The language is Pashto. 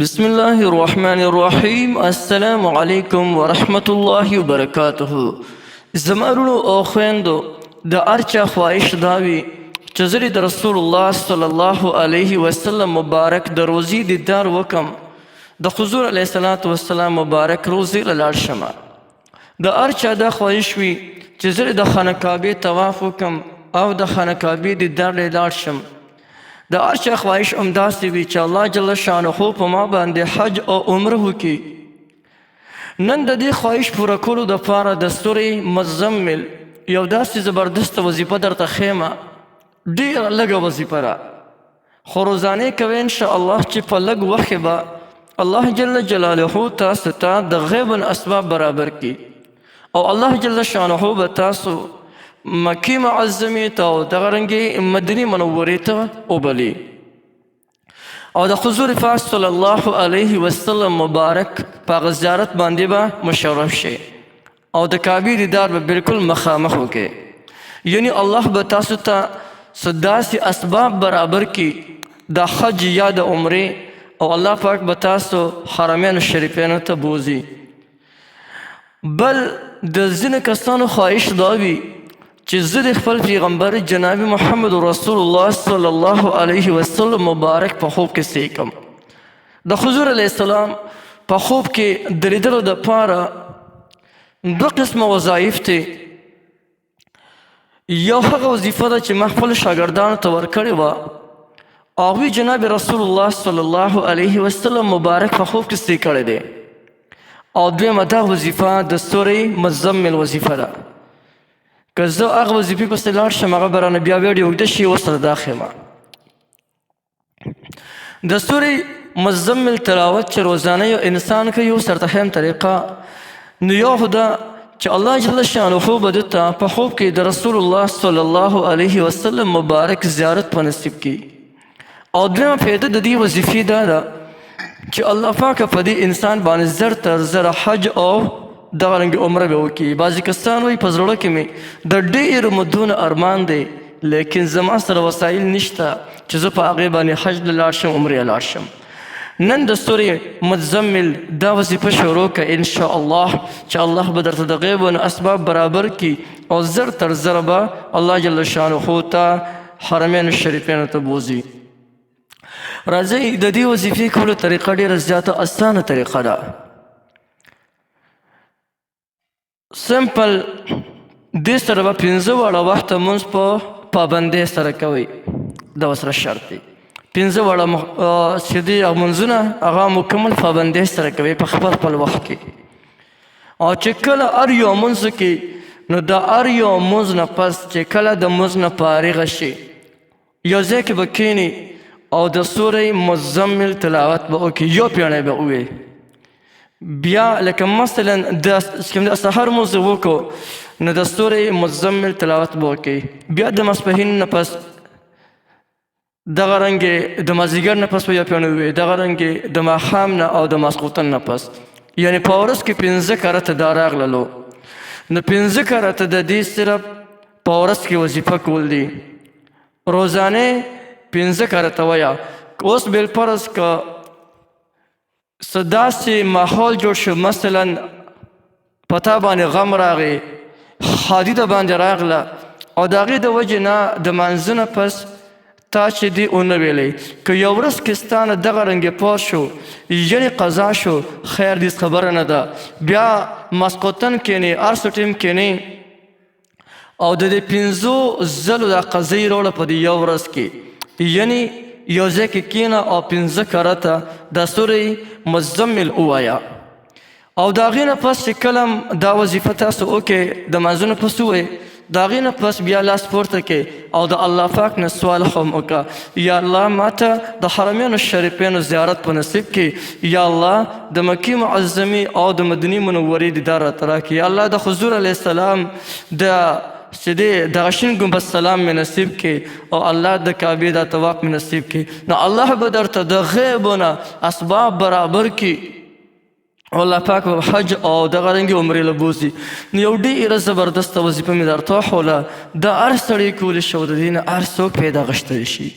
بسم الله الرحمن الرحیم. السلام علیکم ورحمت الله وبرکاته. زمارونو او خویندو د ارچا خواهش داوی چې زه د رسول الله صلی الله علیه وسلم مبارک د روزي دیدار وکم، د حضور علیه الصلاة والسلام مبارک روزي له لاړ شم. د ارچا دا خواهش وي چې زه د خانه کعبې طواف وکم او د خانه کعبې دیدار له لاړ شم. د هر چا خواهش همداسې وي چې الله جل شانه په ما باندې حج او عمره وکړي. نن د دې خواهش پوره کولو دپاره د سورې مزمل یو داسې زبردسته وظیفه درته ښیم. ډېره لږه وظیفه ده، خو روزانې کوئ انشاءالله چې په لږ وخت کې به الله جل جلاله تاسو ته د غیب الاسباب برابر کړي او الله جل شانه به تاسو مکی معظمې ته او دغه رنګې مدینې منورې ته وبلي او د حضور پاک صلی الله علیه وسلم مبارک په هغه زیارت باندې به مشرف شي او د کعبې دیدار به بالکل مخامخ وکړي. یعنی الله به تاسو ته څه داسې اسباب برابر کړي د حج یا د عمرې او الله پاک به تاسو حرمین شریفینو ته بوځي. بل د ځینو کسانو خواهش دا وي چې زه د خپل پیغمبر جناب محمد رسول الله صلی الله علیه وسلم مبارک په خوب کې سیکم. د حضور علیه السلام په خوب کې د لیدلو دپاره دوه قسمه وظایف دي. یو هغه وظیفه ده چې ما خپلو شاګردانو ته ورکړې وه، هغوی جناب رسول الله صلی الله علیه وسلم مبارک په خوب کې سی کړی دی. او دویمه دا وظیفه د سورې مزمل وظیفه ده. که زه هغه وظیفې پسې لاړ شم هغه به رانه بیا ډېرې اوږده شي، اوس سره دا ښیمه. د سورې مزمل تلاوت چې روزانه یو انسان کوي یو سرته ښیم طریقه، نو یو خو دا چې الله جل شانه به ده ته په خوب کې د رسول الله صلی الله علیه وسلم مبارک زیارت په نصیب کړي. او دویمه فایده د دې وظیفې دا ده چې الله پاکه په دې انسان باندې زر تر زره حج او دغه رنګې عمره به وکړي. بعضې کسان وایي په زړه کې مې د ډېرو مدونه ارمان دی، لیکن زما سره وسایل نشته چې زه په هغې باندې حج له لاړ شم، عمرې لاړ شم. نن د سورې مزمل دا وظیفه شروع کړه انشاءالله چې الله به درته د غیبو نه اسباب برابر کړي او زر تر زره به الله جل شانه ته حرمین شریفینو ته بوځي. راځئ د دې وظیفې کولو طریقه ډېره زیاته اسانه طریقه ده. سمپل دې سره به 5 واړه وخته لمونځ په پابندۍ سره کوئ، دا ورسره شرط دی. 5 واړه چې دي لمونځونه هغه مکمل پابندۍ سره کوئ په خپل خپل وخت کې. او چې کله هر یو لمونځ کې نو د هر یو لمونځ نه پس چې کله د لمونځ نه فارغه شي یو ځای کې به کښېني او د سورې مزمل تلاوت به وکړي، یو پیړۍ به ووایي. بیا لکه مثلا د سحر لمونځ وکړو نو د سورې مزمل تلاوت به وکړي. بیا د ماسپښین نه پس دغه رنګې د مازدیګر نه پس به یو پیړۍ ووایي، دغه رنګې د ماښام نه او د ماسخوتن نه پس، یعنې په ورځ کې 5 کرته دا راغللو. نو 5 کرته د دې صرف په ورځ کې وظیفه کول دي. روزانه 5 کرته وایه. اوس بالفرض که څه داسې ماحول جوړ شو، مثلا په تا باندې غم راغی، ښادي د باندې راغله او د هغې د وجې نه د لمانځه نه پس تا چې دې ونه ویلی، که یو ورځ کې ستا نه دغه رنګې پوه شو یعنې قضا شو، خیر دې خبره نه ده. بیا ماسخوتن کښېنې، هر څه ټیم کښېنې او د دې 5 ځلو دا قضایي راوړه په دې یو ورځ کې، یعنې یو ځای کې کښېنه او 5 کرته د سورې مزمل ووایه. او د هغې نه پس چې کله دا وظیفه تاسو وکړئ د لمانځه نه پس ووایئ، د هغې نه پس بیا لاس پورته کړئ او د الله پاک نه سوال هم وکړه، یا الله ماته د حرمینو شریفینو زیارت په نصیب کړي، یا الله د مکې معظمې او د مدینې منورې دیدار راته راکړي، یا الله د حضور علیه السلام چې دی دغه شین ګنبد سلام مې نصیب کړي او الله د کعبې دا طواف مې نصیب کړي. نو الله به درته د غیبو نه اسباب برابر کړي او الله پاک به حج او دغه رنګې عمرې له بوځي. نو یو ډېره زبردسته وظیفه مې درته وښوله، دا هر سړی کولی شي او د دې نه هر څوک پیدا غښتلی شي.